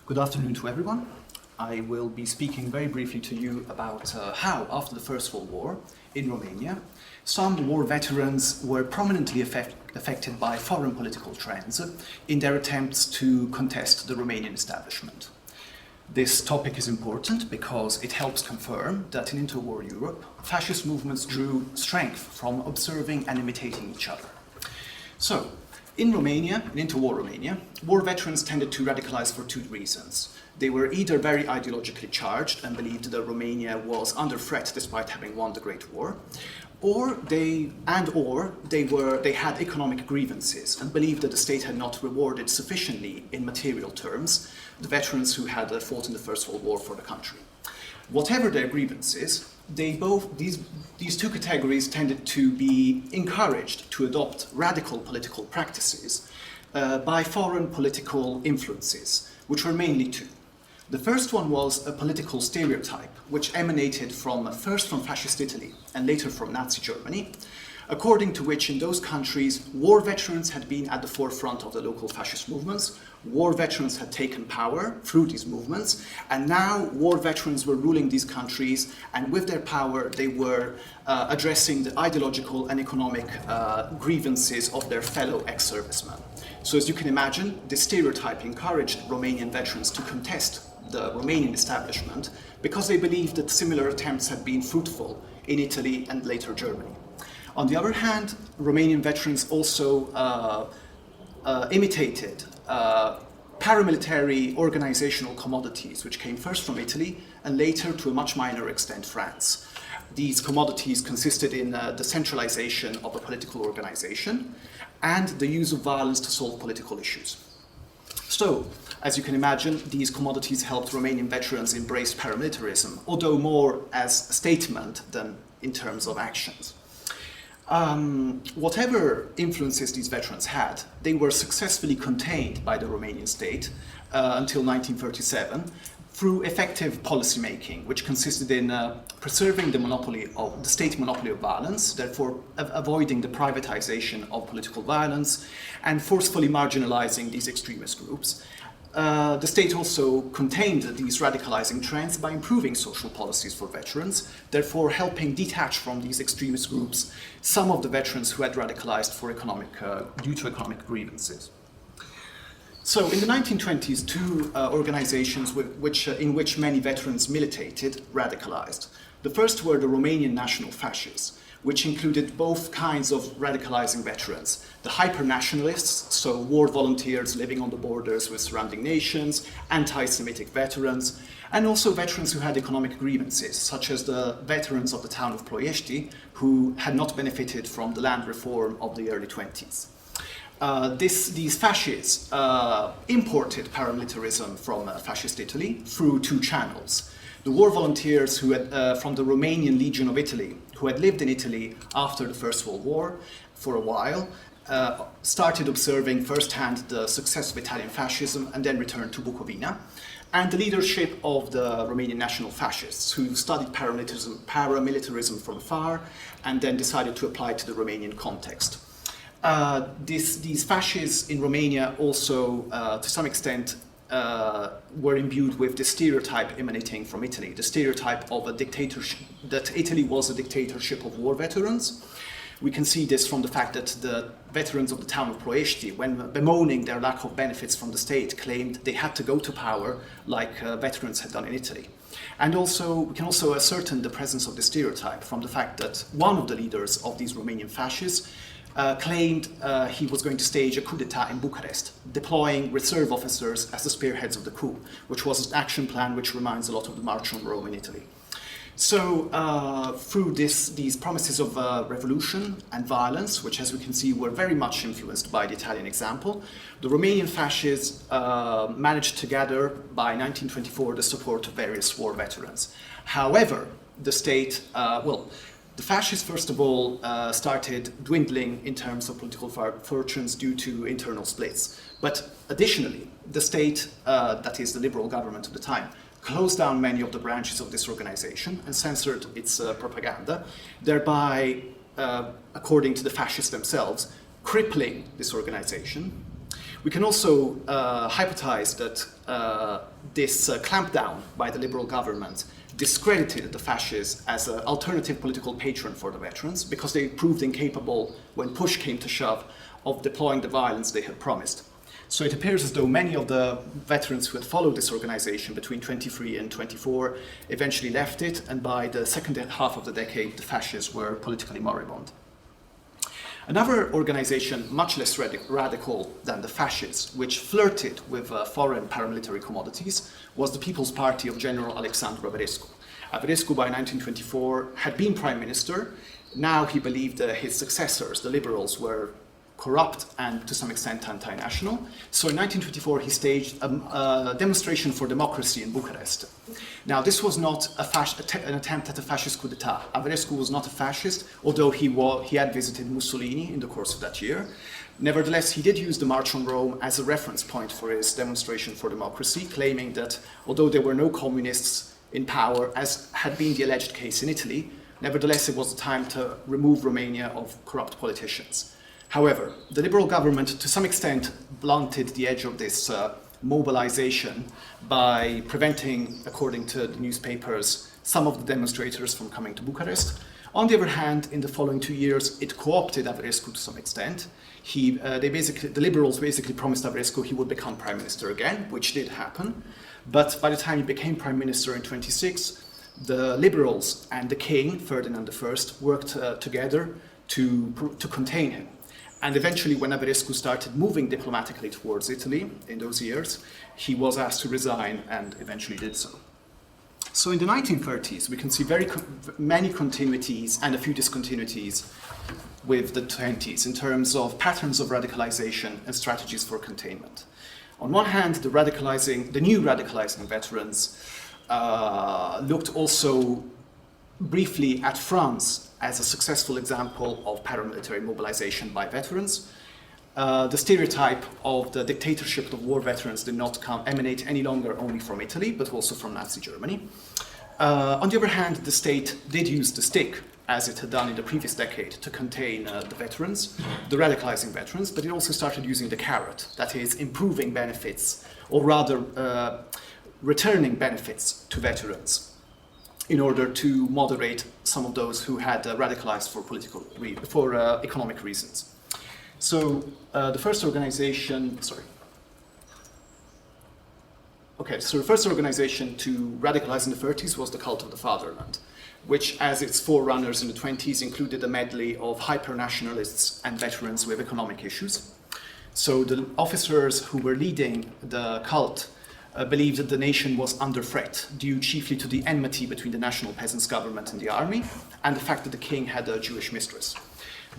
Good afternoon to everyone. I will be speaking very briefly to you about how, after the First World War in Romania, some war veterans were prominently affected by foreign political trends in their attempts to contest the Romanian establishment. This topic is important because it helps confirm that in interwar Europe, fascist movements drew strength from observing and imitating each other. So, in Romania, in interwar Romania, war veterans tended to radicalize for two reasons. They were either very ideologically charged and believed that Romania was under threat despite having won the Great War, or they had economic grievances and believed that the state had not rewarded sufficiently in material terms the veterans who had fought in the First World War for the country. Whatever their grievances, these two categories tended to be encouraged to adopt radical political practices by foreign political influences, which were mainly two. The first one was a political stereotype, which emanated first from fascist Italy and later from Nazi Germany, according to which in those countries war veterans had been at the forefront of the local fascist movements, war veterans had taken power through these movements, and now war veterans were ruling these countries, and with their power they were addressing the ideological and economic grievances of their fellow ex-servicemen. So as you can imagine, this stereotype encouraged Romanian veterans to contest the Romanian establishment because they believed that similar attempts had been fruitful in Italy and later Germany. On the other hand, Romanian veterans also imitated paramilitary organizational commodities, which came first from Italy and later, to a much minor extent, France. These commodities consisted in the centralization of a political organization and the use of violence to solve political issues. So, as you can imagine, these commodities helped Romanian veterans embrace paramilitarism, although more as a statement than in terms of actions. Whatever influences these veterans had, they were successfully contained by the Romanian state until 1937 through effective policymaking, which consisted in preserving the state monopoly of violence, therefore avoiding the privatization of political violence, and forcefully marginalizing these extremist groups. The state also contained these radicalizing trends by improving social policies for veterans, therefore helping detach from these extremist groups some of the veterans who had radicalized due to economic grievances. So in the 1920s, two organizations in which many veterans militated radicalized. The first were the Romanian National Fasces, which included both kinds of radicalizing veterans. The hyper-nationalists, so war volunteers living on the borders with surrounding nations, anti-Semitic veterans, and also veterans who had economic grievances, such as the veterans of the town of Ploiești, who had not benefited from the land reform of the early 20s. These fascists imported paramilitarism from fascist Italy through two channels. The war volunteers from the Romanian Legion of Italy, who had lived in Italy after the First World War for a while, started observing firsthand the success of Italian fascism and then returned to Bukovina, and the leadership of the Romanian National Fascists, who studied paramilitarism from afar and then decided to apply it to the Romanian context. These fascists in Romania also, to some extent, were imbued with the stereotype emanating from Italy, the stereotype of a dictatorship, that Italy was a dictatorship of war veterans. We can see this from the fact that the veterans of the town of Ploiești, when bemoaning their lack of benefits from the state, claimed they had to go to power like veterans had done in Italy. And also, we can also ascertain the presence of the stereotype from the fact that one of the leaders of these Romanian fascists claimed he was going to stage a coup d'etat in Bucharest, deploying reserve officers as the spearheads of the coup, which was an action plan which reminds a lot of the March on Rome in Italy. So through these promises of revolution and violence, which as we can see were very much influenced by the Italian example, the Romanian fascists managed to gather by 1924 the support of various war veterans. However, the state, the fascists, first of all, started dwindling in terms of political fortunes due to internal splits. But additionally, the state, that is the liberal government of the time, closed down many of the branches of this organization and censored its propaganda, thereby, according to the fascists themselves, crippling this organization, We can also hypothesize that this clampdown by the liberal government discredited the fascists as an alternative political patron for the veterans because they proved incapable, when push came to shove, of deploying the violence they had promised. So it appears as though many of the veterans who had followed this organization between 23 and 24 eventually left it, and by the second half of the decade, the fascists were politically moribund. Another organization much less radical than the fascists, which flirted with foreign paramilitary commodities, was the People's Party of General Alexandru Averescu. Averescu, by 1924, had been prime minister. Now he believed his successors, the liberals, were corrupt and to some extent anti-national. So in 1924 he staged a demonstration for democracy in Bucharest. Now this was not an attempt at a fascist coup d'etat. Averescu was not a fascist, although he had visited Mussolini in the course of that year. Nevertheless, he did use the March on Rome as a reference point for his demonstration for democracy, claiming that although there were no communists in power, as had been the alleged case in Italy, nevertheless it was the time to remove Romania of corrupt politicians. However, the liberal government, to some extent, blunted the edge of this mobilization by preventing, according to the newspapers, some of the demonstrators from coming to Bucharest. On the other hand, in the following 2 years, it co-opted Averescu to some extent. The liberals basically promised Averescu he would become prime minister again, which did happen. But by the time he became prime minister in 26, the liberals and the king, Ferdinand I, worked together to contain him. And eventually, when Averescu started moving diplomatically towards Italy in those years, he was asked to resign and eventually did so. So in the 1930s, we can see many continuities and a few discontinuities with the 20s in terms of patterns of radicalization and strategies for containment. On one hand, the new radicalizing veterans looked also briefly at France as a successful example of paramilitary mobilization by veterans. The stereotype of the dictatorship of war veterans did not emanate any longer only from Italy, but also from Nazi Germany. On the other hand, the state did use the stick, as it had done in the previous decade, to contain the veterans, the radicalizing veterans, but it also started using the carrot, that is, improving benefits, or rather returning benefits to veterans, in order to moderate some of those who had radicalized for economic reasons. So the first organization to radicalize in the 30s was the Cult of the Fatherland, which as its forerunners in the 20s included a medley of hyper-nationalists and veterans with economic issues. So the officers who were leading the cult believed that the nation was under threat, due chiefly to the enmity between the National Peasants' Government and the army, and the fact that the king had a Jewish mistress.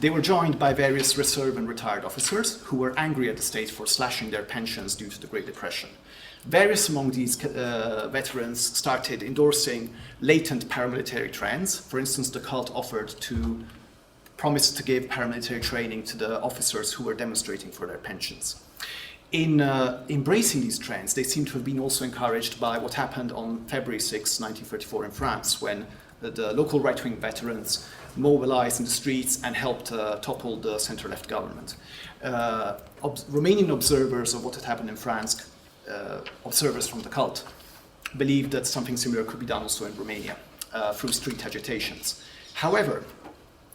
They were joined by various reserve and retired officers who were angry at the state for slashing their pensions due to the Great Depression. Various among these veterans started endorsing latent paramilitary trends. For instance, the cult offered to promise to give paramilitary training to the officers who were demonstrating for their pensions. In embracing these trends, they seem to have been also encouraged by what happened on February 6, 1934 in France, when the local right-wing veterans mobilized in the streets and helped topple the center-left government. Romanian observers of what had happened in France, observers from the cult, believed that something similar could be done also in Romania through street agitations. However,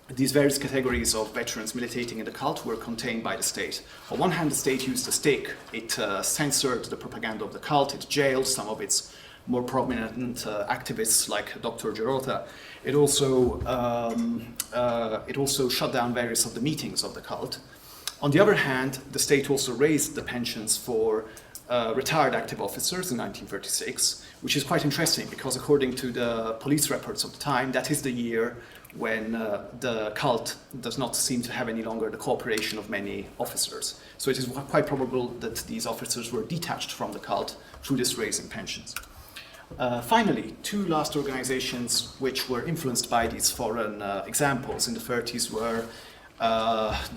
these various categories of veterans militating in the cult were contained by the state. On one hand, the state used the stick. It censored the propaganda of the cult. It jailed some of its more prominent activists like Dr. Gerota. It also shut down various of the meetings of the cult. On the other hand, the state also raised the pensions for retired active officers in 1936, which is quite interesting because according to the police reports of the time, that is the year when the cult does not seem to have any longer the cooperation of many officers. So it is quite probable that these officers were detached from the cult through this raise in pensions. Finally, two last organizations which were influenced by these foreign examples in the 30s were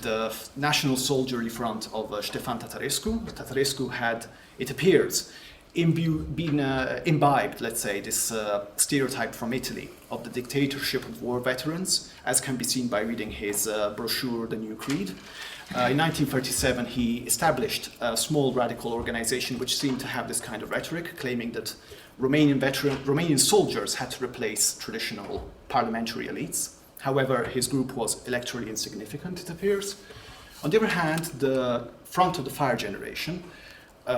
the National Soldierly Front of Ștefan Tătărescu. Tătărescu had, it appears, imbibed, let's say, this stereotype from Italy of the dictatorship of war veterans, as can be seen by reading his brochure, The New Creed. In 1937, he established a small radical organization which seemed to have this kind of rhetoric, claiming that Romanian soldiers had to replace traditional parliamentary elites. However, his group was electorally insignificant, it appears. On the other hand, the Front of the Fire generation,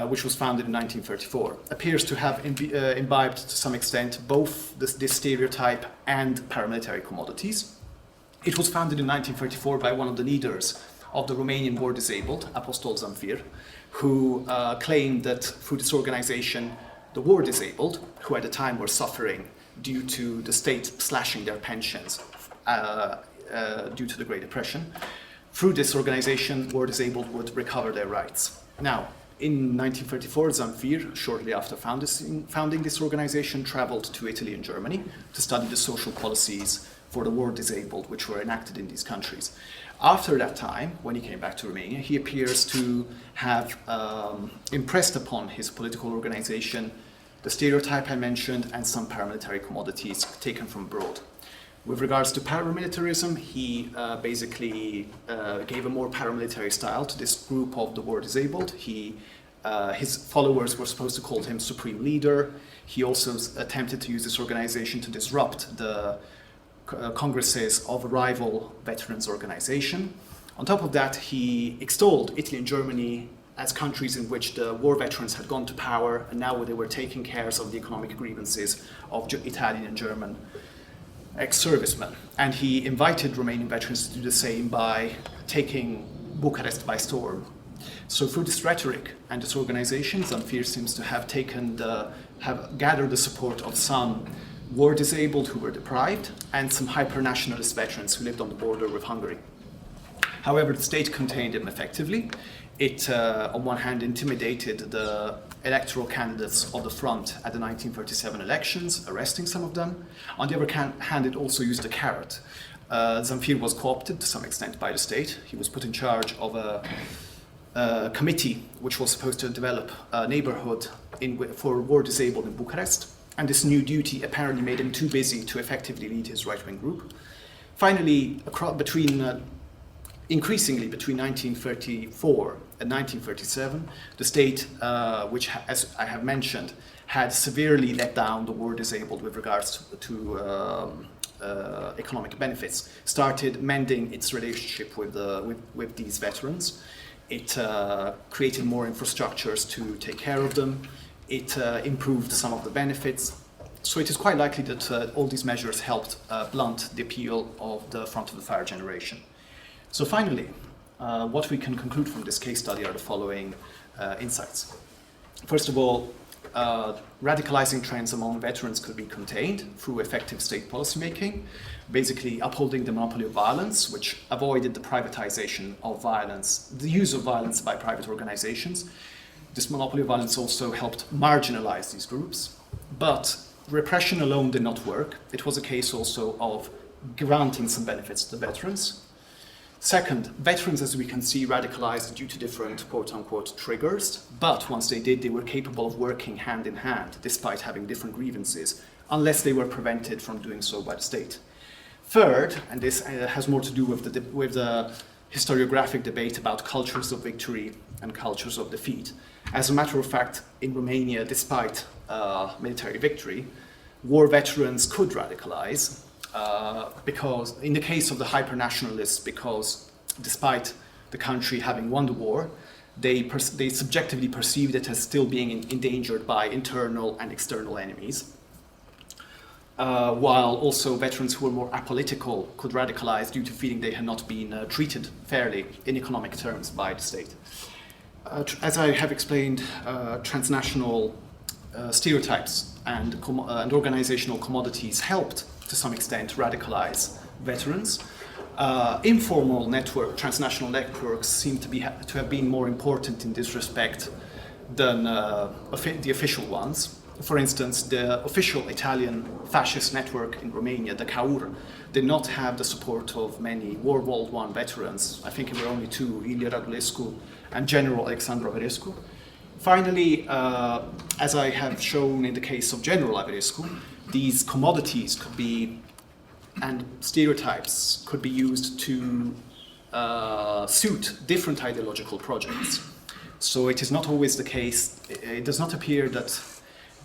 which was founded in 1934, appears to have imbibed to some extent both this stereotype and paramilitary commodities. It was founded in 1934 by one of the leaders of the Romanian war disabled, Apostol Zamfir, who claimed that through this organization, the war disabled, who at the time were suffering due to the state slashing their pensions due to the Great Depression, through this organization, war disabled would recover their rights. Now, in 1934, Zamfir, shortly after founding this organization, traveled to Italy and Germany to study the social policies for the war disabled, which were enacted in these countries. After that time, when he came back to Romania, he appears to have impressed upon his political organization the stereotype I mentioned and some paramilitary commodities taken from abroad. With regards to paramilitarism, he basically gave a more paramilitary style to this group of the war disabled. His followers were supposed to call him supreme leader. He also attempted to use this organization to disrupt the congresses of a rival veterans organization. On top of that, he extolled Italy and Germany as countries in which the war veterans had gone to power, and now they were taking care of the economic grievances of Italian and German ex-servicemen. And he invited Romanian veterans to do the same by taking Bucharest by storm. So through this rhetoric and this organization, Zamfir seems to have gathered the support of some war disabled who were deprived and some hyper-nationalist veterans who lived on the border with Hungary. However, the state contained him effectively. It, on one hand, intimidated the electoral candidates of the front at the 1937 elections, arresting some of them. On the other hand, it also used a carrot. Zamfir was co-opted to some extent by the state. He was put in charge of a committee which was supposed to develop a neighborhood for war disabled in Bucharest. And this new duty apparently made him too busy to effectively lead his right-wing group. Finally, increasingly between 1934 and 1937, the state, which, as I have mentioned, had severely let down the war disabled with regards to economic benefits, started mending its relationship with these veterans. It created more infrastructures to take care of them. It improved some of the benefits. So it is quite likely that all these measures helped blunt the appeal of the Front of the Fire generation. So finally, what we can conclude from this case study are the following insights. First of all, radicalizing trends among veterans could be contained through effective state policymaking, basically upholding the monopoly of violence, which avoided the privatization of violence, the use of violence by private organizations. This monopoly of violence also helped marginalize these groups, but repression alone did not work. It was a case also of granting some benefits to the veterans. Second, veterans, as we can see, radicalized due to different quote-unquote triggers, but once they did, they were capable of working hand in hand, despite having different grievances, unless they were prevented from doing so by the state. Third, and this has more to do with the historiographic debate about cultures of victory and cultures of defeat. As a matter of fact, in Romania, despite military victory, war veterans could radicalize, because in the case of the hyper-nationalists, because despite the country having won the war, they subjectively perceived it as still being endangered by internal and external enemies, while also veterans who were more apolitical could radicalize due to feeling they had not been treated fairly in economic terms by the state. As I have explained, transnational stereotypes and organizational commodities helped to some extent radicalize veterans. Informal transnational networks seem to have been more important in this respect than the official ones. For instance, the official Italian fascist network in Romania, the CAUR, did not have the support of many World War I veterans. I think there were only two, Ilie Radulescu and General Alexandru Averescu. Finally, as I have shown in the case of General Averescu, these commodities could be, and stereotypes could be used to suit different ideological projects. So it is not always the case, it does not appear that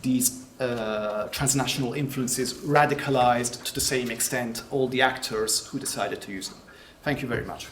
these transnational influences radicalized to the same extent all the actors who decided to use them. Thank you very much.